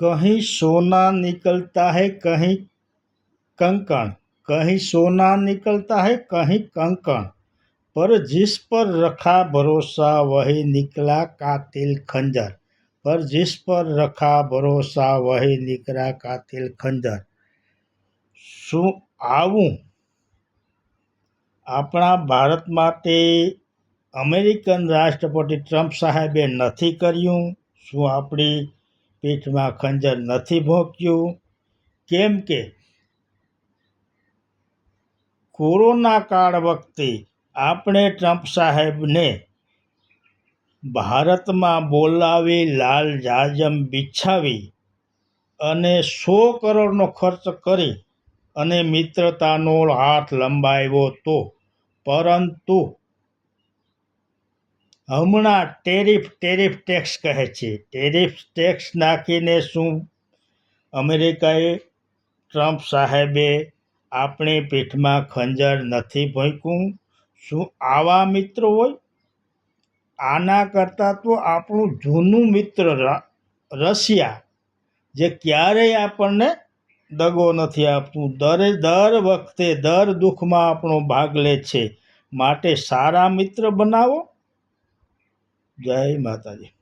कहीं सोना निकलता है कहीं कंकण, कहीं सोना निकलता है कहीं कंकण, पर जिस पर रखा भरोसा वही निकला कातिल खंजर, पर जिस पर रखा भरोसा वही निकला कातिल खंजर। શું આવું આપણા ભારત માટે અમેરિકન રાષ્ટ્રપતિ ટ્રમ્પ સાહેબે નથી કર્યું? શું આપણી પીઠમાં ખંજર નથી ભોંક્યું? કેમ કે કોરોના કાળ વખતે આપણે ટ્રમ્પ સાહેબને ભારતમાં બોલાવી લાલ જાજમ બિછાવી અને 100 કરોડનો ખર્ચ કરી અને મિત્રતાનો હાથ લંબાવ્યો તો, પરંતુ હમણાં ટેરિફ ટેક્સ કહે છે. ટેરિફ ટેક્સ નાખીને શું અમેરિકાએ ટ્રમ્પ સાહેબે આપણી પીઠમાં ખંજર નથી ભોંક્યું? શું આવા મિત્રો હોય? આના કરતાં તો આપણું જૂનું મિત્ર રશિયા, જે ક્યારેય આપણને દગો નથી આપતું, દર વખતે દર દુઃખમાં આપણો ભાગ લે છે. માટે સારા મિત્ર બનાવો. જય માતાજી.